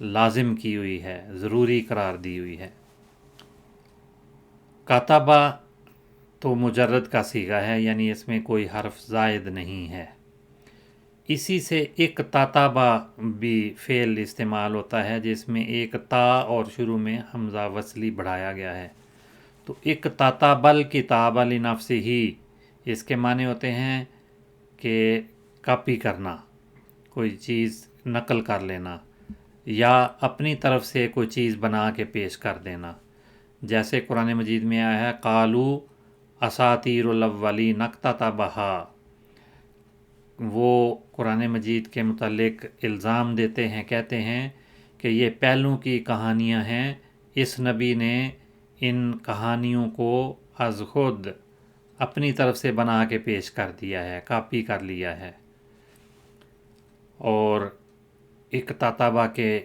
لازم کی ہوئی ہے، ضروری قرار دی ہوئی ہے۔ کاتبہ تو مجرد کا صیغہ ہے، یعنی اس میں کوئی حرف زائد نہیں ہے۔ اسی سے اقتتبہ بھی فعل استعمال ہوتا ہے جس میں ایک تا اور شروع میں حمزہ وصلی بڑھایا گیا ہے۔ تو اقتتب الکتاب لنفسہ، اس کے معنی ہوتے ہیں کہ کاپی کرنا، کوئی چیز نقل کر لینا، یا اپنی طرف سے کوئی چیز بنا کے پیش کر دینا، جیسے قرآن مجید میں آیا ہے قالوا اساطیر الاولین اقتتبہا، وہ قرآن مجید کے متعلق الزام دیتے ہیں، کہتے ہیں کہ یہ پہلوں کی کہانیاں ہیں، اس نبی نے ان کہانیوں کو از خود اپنی طرف سے بنا کے پیش کر دیا ہے، کاپی کر لیا ہے۔ اور اقتتبہ کے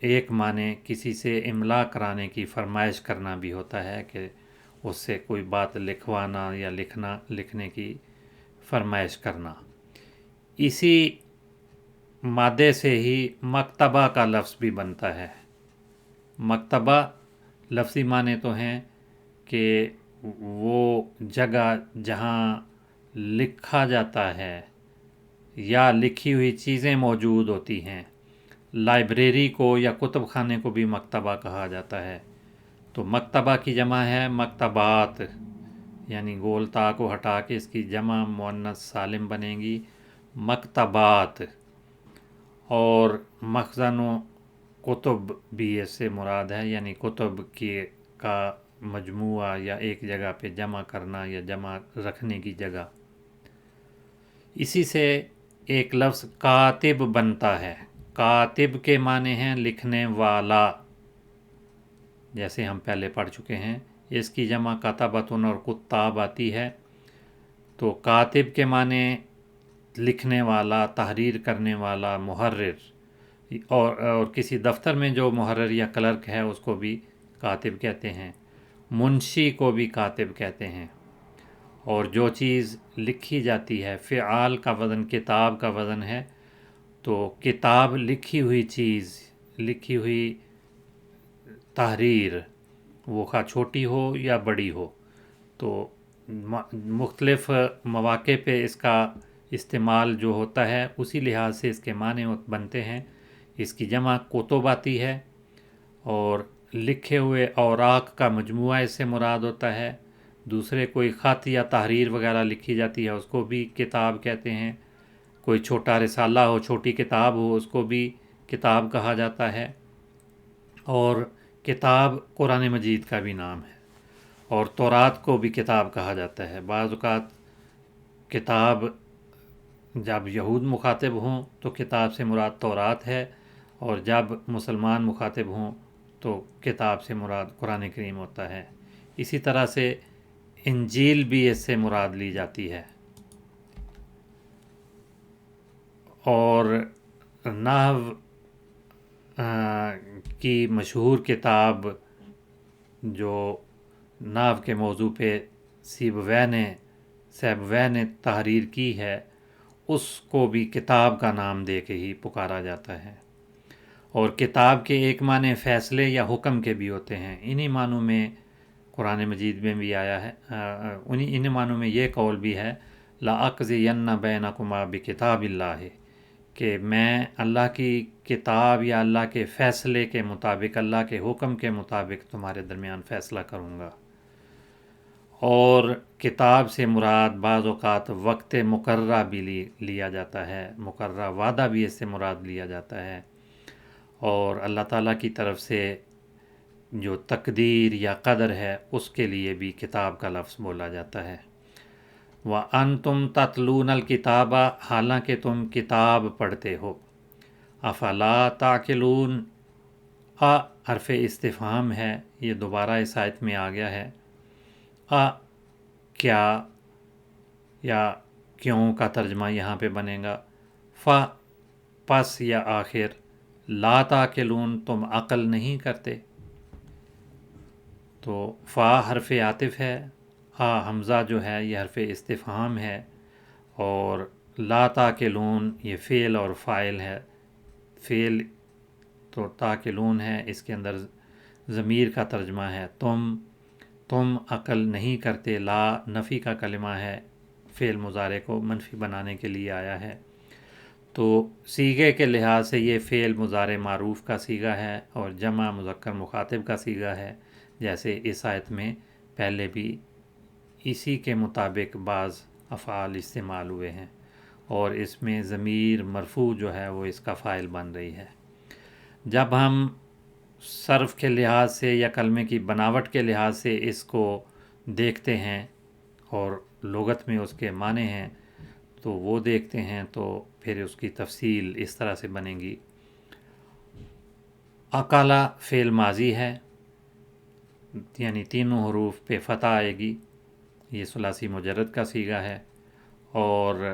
ایک معنی کسی سے املا کرانے کی فرمائش کرنا بھی ہوتا ہے، کہ اس سے کوئی بات لکھوانا یا لکھنے کی فرمائش کرنا۔ اسی مادے سے ہی مکتبہ کا لفظ بھی بنتا ہے۔ مکتبہ لفظی معنی تو ہیں کہ وہ جگہ جہاں لکھا جاتا ہے یا لکھی ہوئی چیزیں موجود ہوتی ہیں۔ لائبریری کو یا کتب خانے کو بھی مکتبہ کہا جاتا ہے۔ تو مکتبہ کی جمع ہے مکتبات، یعنی گول تا کو ہٹا کے اس کی جمع مؤنث سالم بنے گی مکتبات۔ اور مخزن و کتب بھی اس سے مراد ہے، یعنی کتب کا مجموعہ یا ایک جگہ پہ جمع کرنا یا جمع رکھنے کی جگہ۔ اسی سے ایک لفظ کاتب بنتا ہے۔ کاتب کے معنی ہیں لکھنے والا، جیسے ہم پہلے پڑھ چکے ہیں۔ اس کی جمع کتبتن اور کتاب آتی ہے۔ تو کاتب کے معنی لکھنے والا، تحریر کرنے والا، محرر، اور کسی دفتر میں جو محرر یا کلرک ہے اس کو بھی کاتب کہتے ہیں۔ منشی کو بھی کاتب کہتے ہیں۔ اور جو چیز لکھی جاتی ہے، فعال کا وزن کتاب کا وزن ہے، تو کتاب لکھی ہوئی چیز، لکھی ہوئی تحریر، وہ خواہ چھوٹی ہو یا بڑی ہو۔ تو مختلف مواقع پہ اس کا استعمال جو ہوتا ہے اسی لحاظ سے اس کے معنی بنتے ہیں۔ اس کی جمع کتب آتی ہے، اور لکھے ہوئے اوراق کا مجموعہ اس سے مراد ہوتا ہے۔ دوسرے کوئی خط یا تحریر وغیرہ لکھی جاتی ہے اس کو بھی کتاب کہتے ہیں۔ کوئی چھوٹا رسالہ ہو، چھوٹی کتاب ہو، اس کو بھی کتاب کہا جاتا ہے۔ اور کتاب قرآن مجید کا بھی نام ہے، اور تورات کو بھی کتاب کہا جاتا ہے۔ بعض اوقات کتاب جب یہود مخاطب ہوں تو کتاب سے مراد تورات ہے، اور جب مسلمان مخاطب ہوں تو کتاب سے مراد قرآن کریم ہوتا ہے۔ اسی طرح سے انجیل بھی اس سے مراد لی جاتی ہے۔ اور نحو کی مشہور کتاب جو نحو کے موضوع پہ سیبویہ نے تحریر کی ہے، اس کو بھی کتاب کا نام دے کے ہی پکارا جاتا ہے۔ اور کتاب کے ایک معنی فیصلے یا حکم کے بھی ہوتے ہیں۔ انہی معنوں میں قرآن مجید میں بھی آیا ہے، انہی معنوں میں یہ قول بھی ہے لَأَقْضِيَنَّ بَيْنَكُمَا بِكِتَابِ اللَّهِ، کہ میں اللہ کی کتاب یا اللہ کے فیصلے کے مطابق، اللہ کے حکم کے مطابق تمہارے درمیان فیصلہ کروں گا۔ اور کتاب سے مراد بعض اوقات وقت مقررہ بھی لیا جاتا ہے، مقررہ وعدہ بھی اس سے مراد لیا جاتا ہے۔ اور اللہ تعالیٰ کی طرف سے جو تقدیر یا قدر ہے اس کے لیے بھی کتاب کا لفظ بولا جاتا ہے۔ وَأَنْتُمْ تَتْلُونَ الْكِتَابَ، حالانکہ تم کتاب پڑھتے ہو۔ افلا تعقلون، حرف استفہام ہے، یہ دوبارہ اس آیت میں آ گیا ہے۔ کیا یا کیوں کا ترجمہ یہاں پہ بنے گا پس یا آخر، لا تعقلون، تم عقل نہیں کرتے۔ تو فا حرف عاطف ہے، حمزہ جو ہے یہ حرف استفہام ہے، اور لا تعقلون یہ فعل اور فاعل ہے۔ فعل تو تاکلون ہے، اس کے اندر ضمیر کا ترجمہ ہے تم عقل نہیں کرتے، لا نفی کا کلمہ ہے، فعل مضارع کو منفی بنانے کے لیے آیا ہے۔ تو صیغے کے لحاظ سے یہ فعل مضارع معروف کا صیغہ ہے اور جمع مذکر مخاطب کا صیغہ ہے، جیسے اس آیت میں پہلے بھی اسی کے مطابق بعض افعال استعمال ہوئے ہیں، اور اس میں ضمیر مرفوع جو ہے وہ اس کا فاعل بن رہی ہے۔ جب ہم صرف کے لحاظ سے یا کلمے کی بناوٹ کے لحاظ سے اس کو دیکھتے ہیں اور لغت میں اس کے معنی ہیں تو وہ دیکھتے ہیں، تو پھر اس کی تفصیل اس طرح سے بنے گی۔ اکالا فعل ماضی ہے، یعنی تینوں حروف پہ فتح آئے گی، یہ ثلاثی مجرد کا صیغہ ہے۔ اور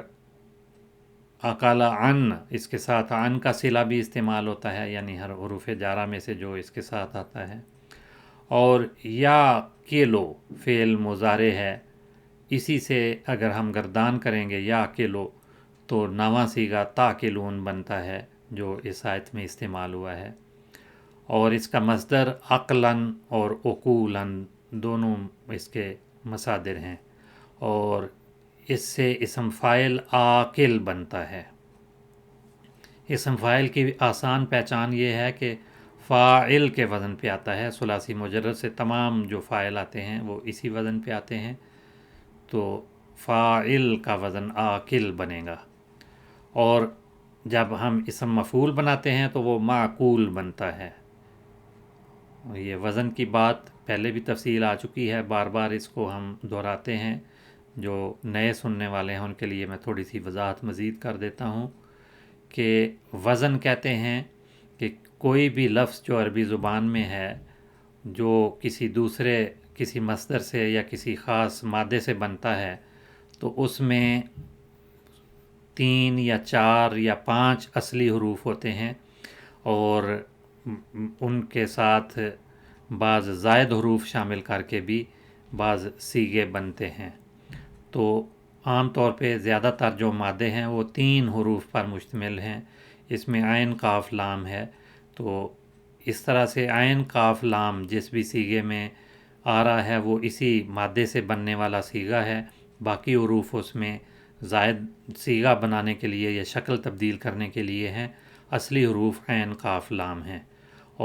اکالا عن، اس کے ساتھ عن کا صلہ بھی استعمال ہوتا ہے، یعنی ہر حروف جارہ میں سے جو اس کے ساتھ آتا ہے۔ اور یا کیلو فعل مضارع ہے، اسی سے اگر ہم گردان کریں گے یا کیلو تو نواں صیغہ تاکلون بنتا ہے جو اس آیت میں استعمال ہوا ہے۔ اور اس کا مصدر عقلاً اور عقولاً دونوں اس کے مصادر ہیں، اور اس سے اسم فاعل عاقل بنتا ہے۔ اسم فاعل کی آسان پہچان یہ ہے کہ فاعل کے وزن پہ آتا ہے، ثلاثی مجرد سے تمام جو فاعل آتے ہیں وہ اسی وزن پہ آتے ہیں، تو فاعل کا وزن عاقل بنے گا۔ اور جب ہم اسم مفعول بناتے ہیں تو وہ معقول بنتا ہے۔ یہ وزن کی بات پہلے بھی تفصیل آ چکی ہے، بار بار اس کو ہم دہراتے ہیں، جو نئے سننے والے ہیں ان کے لیے میں تھوڑی سی وضاحت مزید کر دیتا ہوں کہ وزن کہتے ہیں کہ کوئی بھی لفظ جو عربی زبان میں ہے جو کسی مصدر سے یا کسی خاص مادے سے بنتا ہے، تو اس میں 3 یا 4 یا 5 اصلی حروف ہوتے ہیں، اور ان کے ساتھ بعض زائد حروف شامل کر کے بھی بعض صیغے بنتے ہیں۔ تو عام طور پہ زیادہ تر جو مادے ہیں وہ 3 حروف پر مشتمل ہیں، اس میں عین قاف لام ہے، تو اس طرح سے عین قاف لام جس بھی صیغے میں آ رہا ہے وہ اسی مادے سے بننے والا صیغہ ہے، باقی حروف اس میں زائد صیغہ بنانے کے لیے یا شکل تبدیل کرنے کے لیے ہیں، اصلی حروف عین قاف لام ہیں۔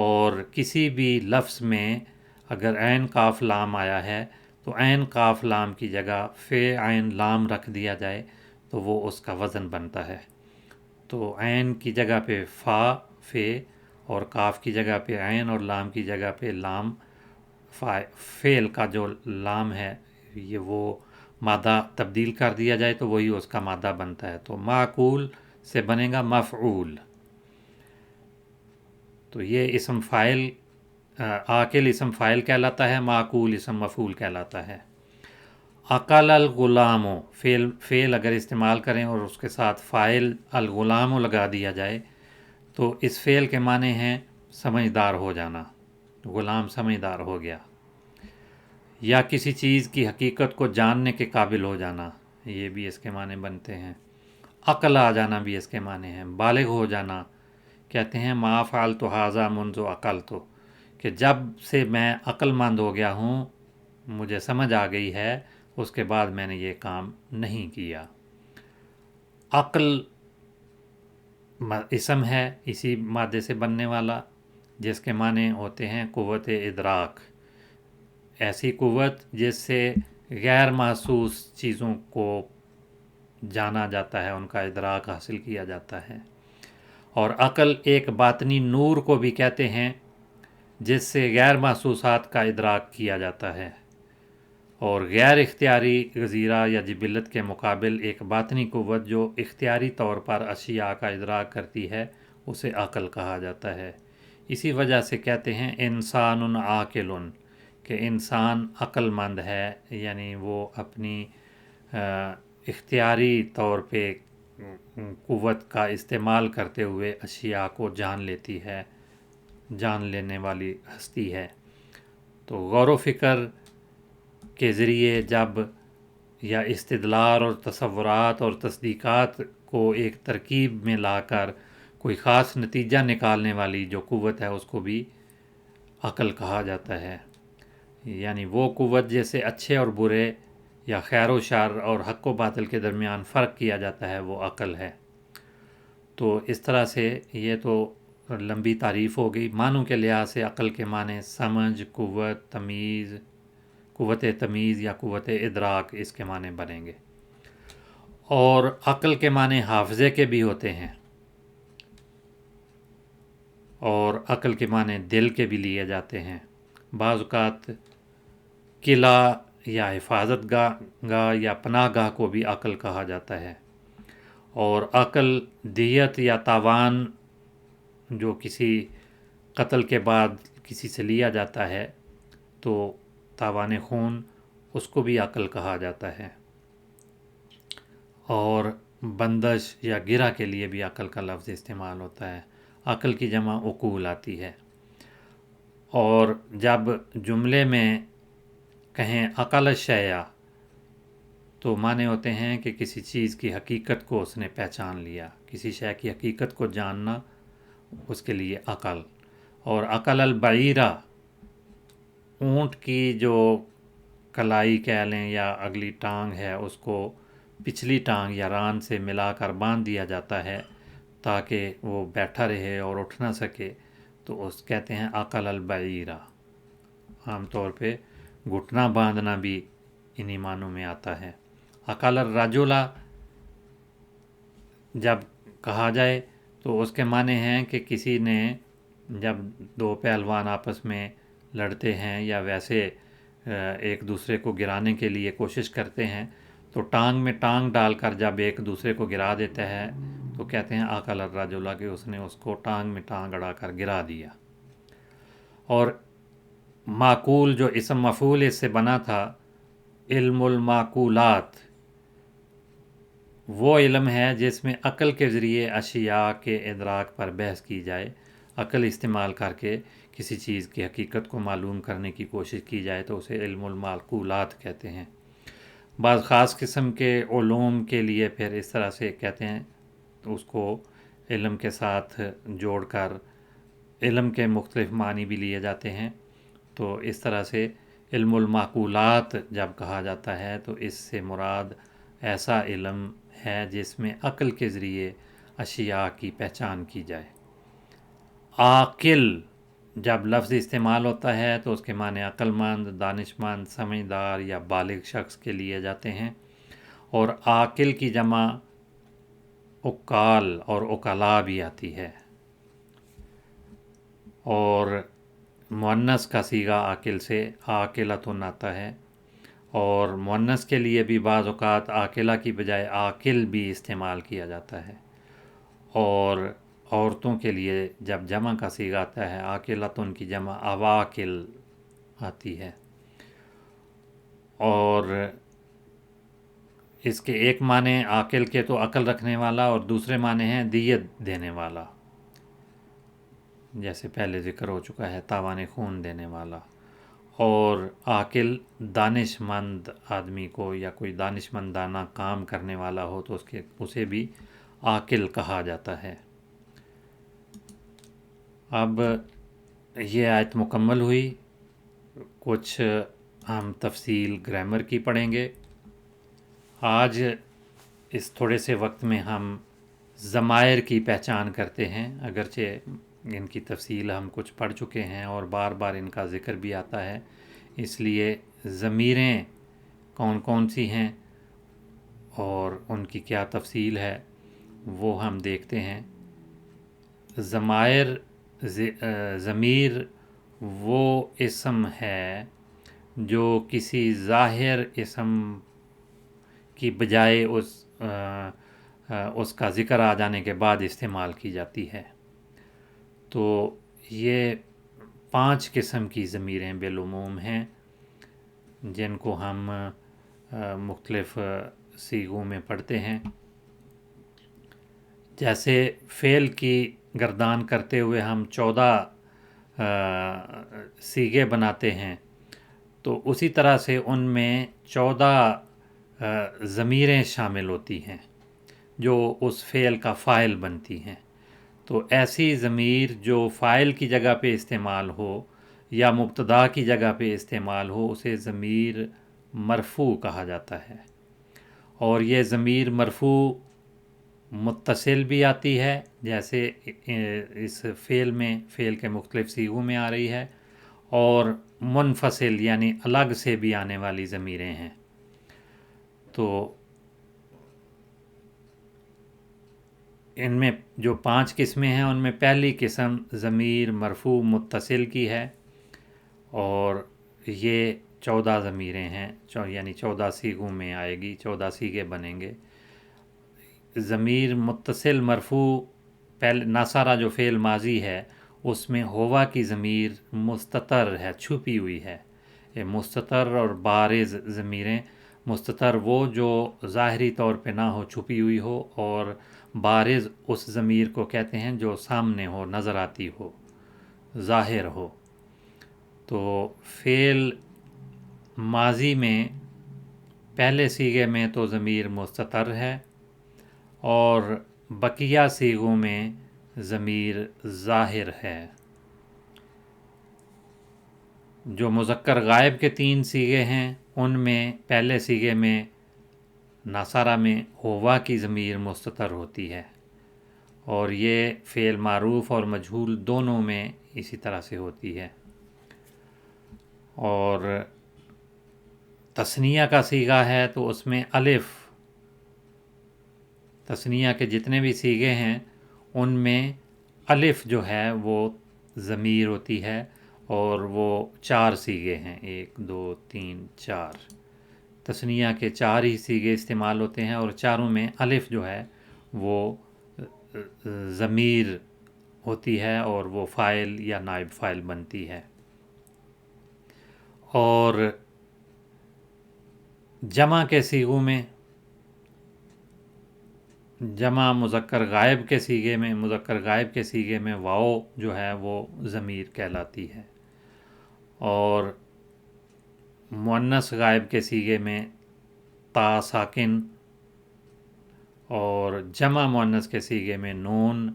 اور کسی بھی لفظ میں اگر عین قاف لام آیا ہے تو عین قاف لام کی جگہ فے عین لام رکھ دیا جائے تو وہ اس کا وزن بنتا ہے۔ تو عین کی جگہ پہ فا فے، اور کاف کی جگہ پہ عین اور لام کی جگہ پہ لام، فعل کا جو لام ہے یہ وہ مادہ تبدیل کر دیا جائے تو وہی اس کا مادہ بنتا ہے، تو معقول سے بنے گا مفعول۔ تو یہ اسم فاعل عاقل اسم فاعل کہلاتا ہے، معقول اسم مفعول کہلاتا ہے۔ عقل الغلام، فعل اگر استعمال کریں اور اس کے ساتھ فاعل الغلام لگا دیا جائے تو اس فعل کے معنی ہیں سمجھدار ہو جانا، غلام سمجھدار ہو گیا، یا کسی چیز کی حقیقت کو جاننے کے قابل ہو جانا، یہ بھی اس کے معنی بنتے ہیں۔ عقل آ جانا بھی اس کے معنی ہیں، بالغ ہو جانا، کہتے ہیں ما فعلت ھذا منذ عقلت، کہ جب سے میں عقل مند ہو گیا ہوں، مجھے سمجھ آ گئی ہے، اس کے بعد میں نے یہ کام نہیں کیا۔ عقل اسم ہے اسی مادے سے بننے والا، جس کے معنی ہوتے ہیں قوت ادراک، ایسی قوت جس سے غیر محسوس چیزوں کو جانا جاتا ہے، ان کا ادراک حاصل کیا جاتا ہے۔ اور عقل ایک باطنی نور کو بھی کہتے ہیں جس سے غیر محسوسات کا ادراک کیا جاتا ہے، اور غیر اختیاری غزیرہ یا جبلت کے مقابل ایک باطنی قوت جو اختیاری طور پر اشیاء کا ادراک کرتی ہے اسے عقل کہا جاتا ہے۔ اسی وجہ سے کہتے ہیں انسان عاقل، کہ انسان عقل مند ہے، یعنی وہ اپنی اختیاری طور پہ قوت کا استعمال کرتے ہوئے اشیاء کو جان لیتی ہے، جان لینے والی ہستی ہے۔ تو غور و فکر کے ذریعے جب یا استدلال اور تصورات اور تصدیقات کو ایک ترکیب میں لا کر کوئی خاص نتیجہ نکالنے والی جو قوت ہے اس کو بھی عقل کہا جاتا ہے، یعنی وہ قوت جیسے اچھے اور برے یا خیر و شر اور حق و باطل کے درمیان فرق کیا جاتا ہے، وہ عقل ہے۔ تو اس طرح سے یہ تو لمبی تعریف ہو گئی۔ معنوں کے لحاظ سے عقل کے معنی سمجھ، قوت تمیز یا قوت ادراک، اس کے معنی بنیں گے۔ اور عقل کے معنی حافظے کے بھی ہوتے ہیں، اور عقل کے معنی دل کے بھی لیے جاتے ہیں۔ بعض اوقات قلعہ یا حفاظت گاہ یا پناہ گاہ کو بھی عقل کہا جاتا ہے۔ اور عقل دیت یا تاوان جو کسی قتل کے بعد کسی سے لیا جاتا ہے تو تاوان خون، اس کو بھی عقل کہا جاتا ہے۔ اور بندش یا گرہ کے لیے بھی عقل کا لفظ استعمال ہوتا ہے۔ عقل کی جمع عقول آتی ہے۔ اور جب جملے میں کہیں عقل الشیء تو معنی ہوتے ہیں کہ کسی چیز کی حقیقت کو اس نے پہچان لیا، کسی شے کی حقیقت کو جاننا، اس کے لیے عقل۔ اور عقل البعیرہ، اونٹ کی جو کلائی کہہ لیں یا اگلی ٹانگ ہے، اس کو پچھلی ٹانگ یا ران سے ملا کر باندھ دیا جاتا ہے تاکہ وہ بیٹھا رہے اور اٹھ نہ سکے، تو اس کہتے ہیں عقل البعیرہ۔ عام طور پہ گھٹنا باندھنا بھی انہی معنوں میں آتا ہے۔ عقل الرجل جب کہا جائے تو اس کے معنی ہیں کہ کسی نے، جب دو پہلوان آپس میں لڑتے ہیں یا ویسے ایک دوسرے کو گرانے کے لیے کوشش کرتے ہیں تو ٹانگ میں ٹانگ ڈال کر جب ایک دوسرے کو گرا دیتا ہے تو کہتے ہیں عقل الرجل، کہ اس نے اس کو ٹانگ میں ٹانگ اڑا کر گرا دیا۔ اور معقول جو اسم مفعول اس سے بنا تھا، علم المعقولات، وہ علم ہے جس میں عقل کے ذریعے اشیاء کے ادراک پر بحث کی جائے، عقل استعمال کر کے کسی چیز کی حقیقت کو معلوم کرنے کی کوشش کی جائے تو اسے علم المعقولات کہتے ہیں۔ بعض خاص قسم کے علوم کے لیے پھر اس طرح سے کہتے ہیں، تو اس کو علم کے ساتھ جوڑ کر علم کے مختلف معنی بھی لیے جاتے ہیں۔ تو اس طرح سے علم المعقولات جب کہا جاتا ہے تو اس سے مراد ایسا علم ہے جس میں عقل کے ذریعے اشیاء کی پہچان کی جائے۔ عاقل جب لفظ استعمال ہوتا ہے تو اس کے معنی عقل مند، دانشمند، سمجھدار یا بالغ شخص کے لیے جاتے ہیں۔ اور عاقل کی جمع عقال اور عقلاء بھی آتی ہے۔ اور مؤنث کا صیغہ عاقل سے عاقلۃ آتا ہے، اور مؤنث کے لیے بھی بعض اوقات عاقلہ کی بجائے عاقل بھی استعمال کیا جاتا ہے۔ اور عورتوں کے لیے جب جمع کا صیغہ آتا ہے، عاقلۃ کی جمع عواقل آتی ہے۔ اور اس کے ایک معنی عاقل کے تو عقل رکھنے والا، اور دوسرے معنی ہیں دیت دینے والا، جیسے پہلے ذکر ہو چکا ہے تاوان خون دینے والا۔ اور عاقل دانش مند آدمی کو یا کوئی دانش مندانہ کام کرنے والا ہو تو اسے بھی عاقل کہا جاتا ہے۔ اب یہ آیت مکمل ہوئی، کچھ ہم تفصیل گرامر کی پڑھیں گے۔ آج اس تھوڑے سے وقت میں ہم ضمائر کی پہچان کرتے ہیں، اگرچہ ان کی تفصیل ہم کچھ پڑھ چکے ہیں اور بار بار ان کا ذکر بھی آتا ہے، اس لیے ضمیریں کون کون سی ہیں اور ان کی کیا تفصیل ہے وہ ہم دیکھتے ہیں۔ ضمیر وہ اسم ہے جو کسی ظاہر اسم کی بجائے اس کا ذکر آ جانے کے بعد استعمال کی جاتی ہے۔ تو یہ 5 قسم کی ضمیریں بالعموم ہیں جن کو ہم مختلف صیغوں میں پڑھتے ہیں۔ جیسے فعل کی گردان کرتے ہوئے ہم 14 صیغے بناتے ہیں، تو اسی طرح سے ان میں 14 ضمیریں شامل ہوتی ہیں جو اس فعل کا فاعل بنتی ہیں۔ تو ایسی ضمیر جو فاعل کی جگہ پہ استعمال ہو یا مبتدا کی جگہ پہ استعمال ہو اسے ضمیر مرفوع کہا جاتا ہے، اور یہ ضمیر مرفوع متصل بھی آتی ہے، جیسے اس فعل میں، فعل کے مختلف صیغوں میں آ رہی ہے، اور منفصل یعنی الگ سے بھی آنے والی ضمیریں ہیں۔ تو ان میں جو 5 قسمیں ہیں ان میں پہلی قسم ضمیر مرفوع متصل کی ہے، اور یہ 14 ضمیریں ہیں، یعنی 14 صیغوں میں آئے گی، 14 صیغے بنیں گے۔ ضمیر متصل مرفوع پہلے ناصرہ جو فعل ماضی ہے اس میں ہوا کی ضمیر مستتر ہے، چھپی ہوئی ہے۔ یہ مستتر اور بارز ضمیریں، مستتر وہ جو ظاہری طور پہ نہ ہو، چھپی ہوئی ہو، اور بارز اس ضمیر کو کہتے ہیں جو سامنے ہو، نظر آتی ہو، ظاہر ہو۔ تو فعل ماضی میں پہلے صیغے میں تو ضمیر مستتر ہے، اور بقیہ صیغوں میں ضمیر ظاہر ہے۔ جو مذکر غائب کے 3 صیغے ہیں ان میں پہلے صیغے میں ناصرہ میں ہوا کی ضمیر مستتر ہوتی ہے، اور یہ فعل معروف اور مجہول دونوں میں اسی طرح سے ہوتی ہے۔ اور تثنیہ کا صیغہ ہے تو اس میں الف، تثنیہ کے جتنے بھی صیغے ہیں ان میں الف جو ہے وہ ضمیر ہوتی ہے، اور وہ 4 صیغے ہیں، 1 2 3 4، تثنیہ کے 4 ہی صیغے استعمال ہوتے ہیں، اور چاروں میں الف جو ہے وہ ضمیر ہوتی ہے اور وہ فاعل یا نائب فاعل بنتی ہے۔ اور جمع کے صیغوں میں، جمع مذکر غائب کے صیغے میں، مذکر غائب کے صیغے میں واؤ جو ہے وہ ضمیر کہلاتی ہے، اور مؤنث غائب کے صیغے میں تا ساکن، اور جمع مؤنث کے صیغے میں نون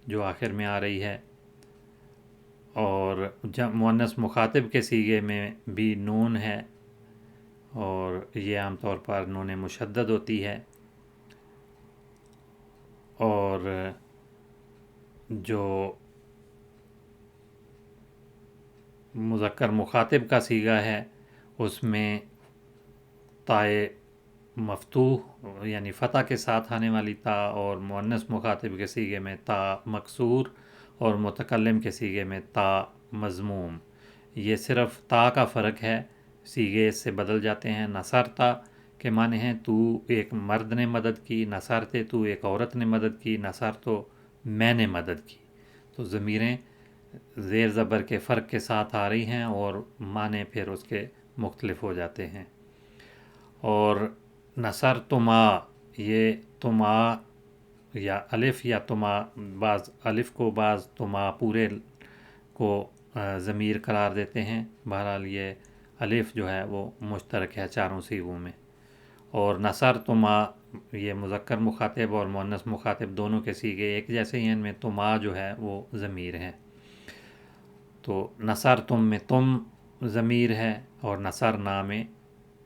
جو آخر میں آ رہی ہے، اور مؤنث مخاطب کے صیغے میں بھی نون ہے، اور یہ عام طور پر نون مشدد ہوتی ہے۔ اور جو مذکر مخاطب کا صیغہ ہے اس میں تائے مفتوح یعنی فتح کے ساتھ آنے والی تا، اور مؤنث مخاطب کے صیغے میں تا مکسور، اور متکلم کے صیغے میں تا مضموم۔ یہ صرف تا کا فرق ہے، صیغے اس سے بدل جاتے ہیں۔ نصرتا کے معنی ہیں تو ایک مرد نے مدد کی، نصرتے تو ایک عورت نے مدد کی، نصر تو میں نے مدد کی۔ تو ضمیریں زیر زبر کے فرق کے ساتھ آ رہی ہیں اور معنی پھر اس کے مختلف ہو جاتے ہیں۔ اور نصر تما، یہ تما یا الف یا تما، بعض الف کو بعض تما پورے کو ضمیر قرار دیتے ہیں، بہرحال یہ الف جو ہے وہ مشترک ہے چاروں صیغوں میں۔ اور نصر تما، یہ مذکر مخاطب اور مؤنث مخاطب دونوں کے صیغے ایک جیسے ہی ہیں، ان میں تما جو ہے وہ ضمیر ہے۔ تو نصر تم میں تم ضمیر ہے، اور نصر نا میں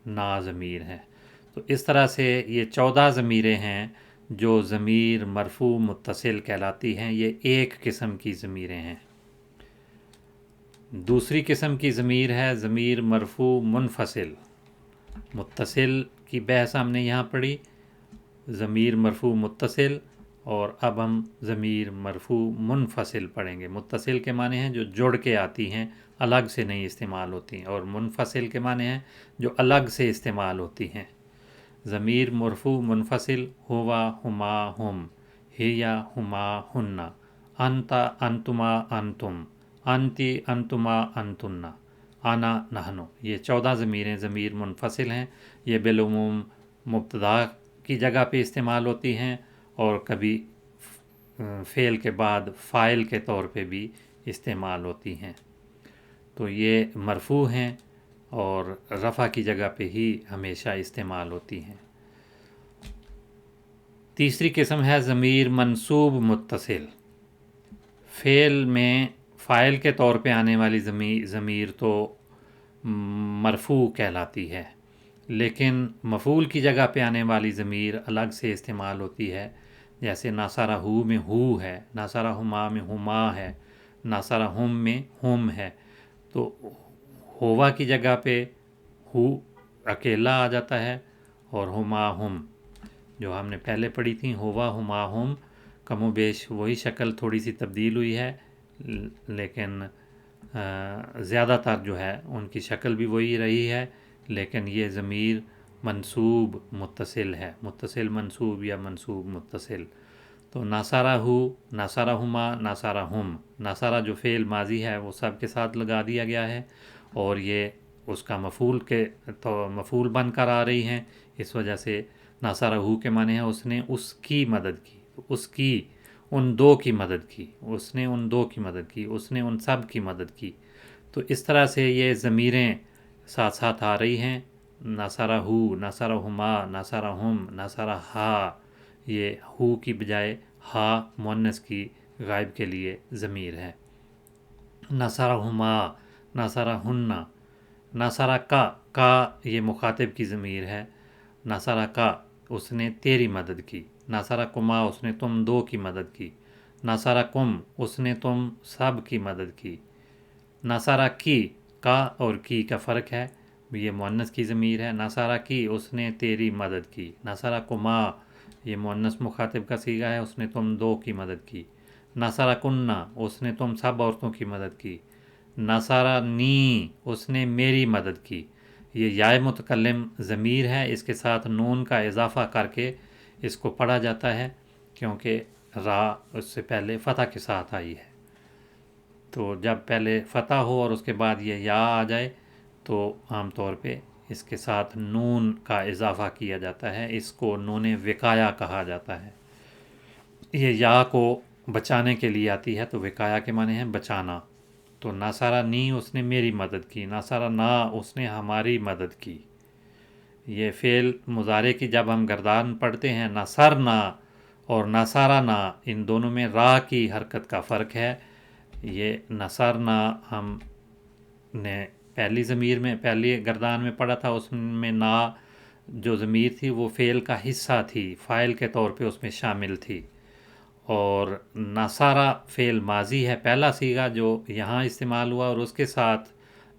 نا ضمیر ہے۔ تو اس طرح سے یہ 14 ضمیریں ہیں جو ضمیر مرفوع متصل کہلاتی ہیں، یہ ایک قسم کی ضمیریں ہیں۔ دوسری قسم کی ضمیر ہے ضمیر مرفوع منفصل۔ متصل کی بحث ہم نے یہاں پڑھی، ضمیر مرفوع متصل، اور اب ہم ضمیر مرفوع منفصل پڑھیں گے۔ متصل کے معنی ہیں جو جڑ کے آتی ہیں، الگ سے نہیں استعمال ہوتی ہیں، اور منفصل کے معنی ہیں جو الگ سے استعمال ہوتی ہیں۔ ضمیر مرفوع منفصل، ہوا ہما ہم، ہیا ہما ہننا، انتا انتما انتم، انتی انتما انتن، انا نحنو، یہ 14 ضمیریں ضمیر منفصل ہیں۔ یہ بالعموم مبتدا کی جگہ پہ استعمال ہوتی ہیں، اور کبھی فعل کے بعد فاعل کے طور پہ بھی استعمال ہوتی ہیں۔ تو یہ مرفوع ہیں اور رفع کی جگہ پہ ہی ہمیشہ استعمال ہوتی ہیں۔ تیسری قسم ہے ضمیر منصوب متصل۔ فعل میں فاعل کے طور پہ آنے والی ضمیر تو مرفوع کہلاتی ہے، لیکن مفعول کی جگہ پہ آنے والی ضمیر الگ سے استعمال ہوتی ہے، جیسے ناصرہو میں ہو ہے، ناصرہما میں ہما ہے، ناصرہم میں ہم ہے، تو ہوا کی جگہ پہ ہو اکیلا آ جاتا ہے، اور ہما ہم جو ہم نے پہلے پڑھی تھیں ہوا ہما ہم، کم و بیش وہی شکل، تھوڑی سی تبدیل ہوئی ہے، لیکن زیادہ تر جو ہے ان کی شکل بھی وہی رہی ہے، لیکن یہ ضمیر منصوب متصل ہے، متصل منصوب یا منصوب متصل۔ تو ناصرہو، ناصرہما، ناصرہم، ناصرہ جو فعل ماضی ہے وہ سب کے ساتھ لگا دیا گیا ہے، اور یہ اس کا مفعول کے تو مفعول بن کر آ رہی ہیں، اس وجہ سے ناصرہو کے معنی ہے اس نے اس کی مدد کی، اس کی ان دو کی مدد کی، اس نے ان دو کی مدد کی، اس نے ان سب کی مدد کی۔ تو اس طرح سے یہ ضمیریں ساتھ ساتھ آ رہی ہیں، ناصرہو، ناصرہما، ناصرہم، ناصرہا، یہ ہو کی بجائے ہا مؤنث کی غائب کے لیے ضمیر ہے۔ ناصرہما، ناصرہن، ناصرہ کا یہ مخاطب کی ضمیر ہے، ناصرہ کا اس نے تیری مدد کی، ناصرہ کما اس نے تم دو کی مدد کی، ناصرہ کم اس نے تم سب کی مدد کی، ناصرہ کی، کا اور کی کا فرق ہے، یہ مؤنث کی ضمیر ہے، ناصرہ کی اس نے تیری مدد کی، ناصرہ کما یہ مؤنث مخاطب کا صیغہ ہے، اس نے تم دو کی مدد کی، ناصرہ کنہ اس نے تم سب عورتوں کی مدد کی، ناصرہ نی اس نے میری مدد کی۔ یہ یائے متکلم ضمیر ہے، اس کے ساتھ نون کا اضافہ کر کے اس کو پڑھا جاتا ہے، کیونکہ را اس سے پہلے فتح کے ساتھ آئی ہے، تو جب پہلے فتح ہو اور اس کے بعد یہ یا آ جائے تو عام طور پہ اس کے ساتھ نون کا اضافہ کیا جاتا ہے، اس کو نون وقایا کہا جاتا ہے۔ یہ یا کو بچانے کے لیے آتی ہے، تو وقایا کے معنی ہیں بچانا۔ تو ناصرہ نی اس نے میری مدد کی، ناصرہ نا اس نے ہماری مدد کی۔ یہ فعل مضارع کی جب ہم گردان پڑھتے ہیں، نصرنا اور نصرنا ان دونوں میں را کی حرکت کا فرق ہے۔ یہ نصرنا ہم نے پہلی ضمیر میں پہلی گردان میں پڑھا تھا، اس میں نا جو ضمیر تھی وہ فعل کا حصہ تھی، فاعل کے طور پہ اس میں شامل تھی، اور نصارہ فعل ماضی ہے پہلا صیغہ جو یہاں استعمال ہوا، اور اس کے ساتھ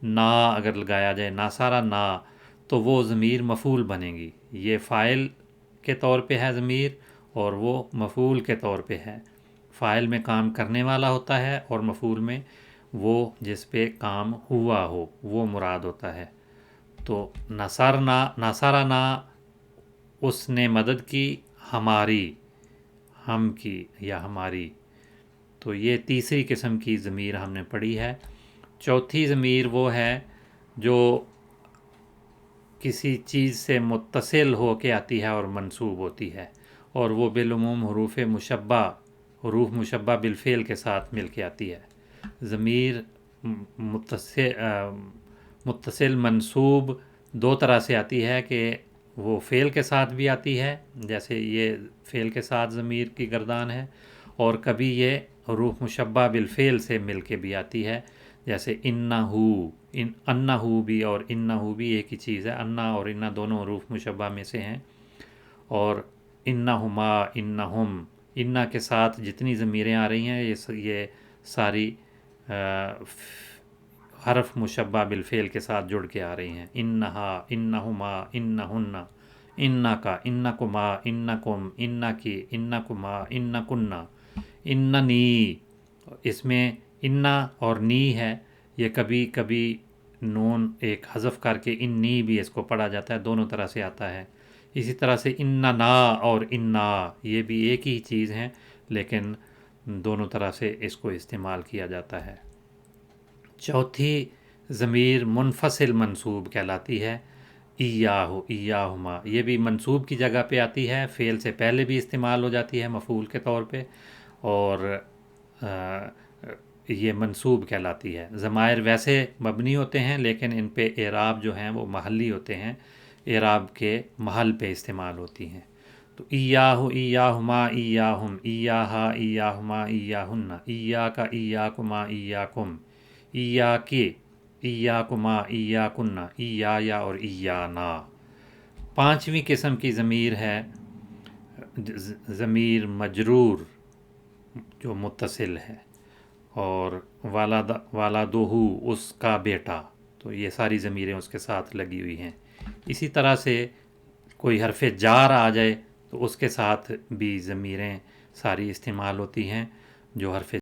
نا اگر لگایا جائے ناصرہ نا تو وہ ضمیر مفعول بنے گی، یہ فاعل کے طور پہ ہے ضمیر اور وہ مفعول کے طور پہ ہے، فاعل میں کام کرنے والا ہوتا ہے اور مفعول میں وہ جس پہ کام ہوا ہو وہ مراد ہوتا ہے۔ تو ناصرنا اس نے مدد کی ہماری، ہم کی یا ہماری۔ تو یہ تیسری قسم کی ضمیر ہم نے پڑھی ہے۔ چوتھی ضمیر وہ ہے جو کسی چیز سے متصل ہو کے آتی ہے اور منصوب ہوتی ہے، اور وہ بالعموم حروف مشبہ بالفعل کے ساتھ مل کے آتی ہے۔ ضمیر متصل منصوب دو طرح سے آتی ہے، کہ وہ فعل کے ساتھ بھی آتی ہے، جیسے یہ فعل کے ساتھ ضمیر کی گردان ہے، اور کبھی یہ حروف مشبہ بالفعل سے مل کے بھی آتی ہے، جیسے انہو، انہو بھی اور انہو بھی ایک ہی چیز ہے، انا اور انا دونوں حروف مشبہ میں سے ہیں، اور انہما، انہم، انا کے ساتھ جتنی ضمیریں آ رہی ہیں یہ ساری حرف مشبہ بالفعل کے ساتھ جڑ کے آ رہی ہیں، انہا، انہما، انہن، انکا، انکما، انکم، انکی، انکما، انکنہ، اننی، اس میں انا اور نی ہے، یہ کبھی کبھی نون ایک حذف کر کے انی بھی اس کو پڑھا جاتا ہے، دونوں طرح سے آتا ہے۔ اسی طرح سے اننا اور انا یہ بھی ایک ہی چیز ہیں، لیکن دونوں طرح سے اس کو استعمال کیا جاتا ہے۔ چوتھی ضمیر منفصل منصوب کہلاتی ہے، ایاہو، ایاہما، یہ بھی منصوب کی جگہ پہ آتی ہے، فعل سے پہلے بھی استعمال ہو جاتی ہے مفعول کے طور پہ، اور یہ منصوب کہلاتی ہے۔ ضمائر ویسے مبنی ہوتے ہیں، لیکن ان پہ اعراب جو ہیں وہ محلی ہوتے ہیں، اعراب کے محل پہ استعمال ہوتی ہیں۔ تو ایاہ ایاہما ایاہم ایاہا ایاہما ایاہن ایاک ایاکما ایاکم ایاکے ایاکما ایاکن ایایا اور ایانا۔ پانچویں قسم کی ضمیر ہے ضمیر مجرور جو متصل ہے، اور والدہ اس کا بیٹا، تو یہ ساری ضمیریں اس کے ساتھ لگی ہوئی ہیں۔ اسی طرح سے کوئی حرف جار آ جائے تو اس کے ساتھ بھی ضمیریں ساری استعمال ہوتی ہیں جو حرف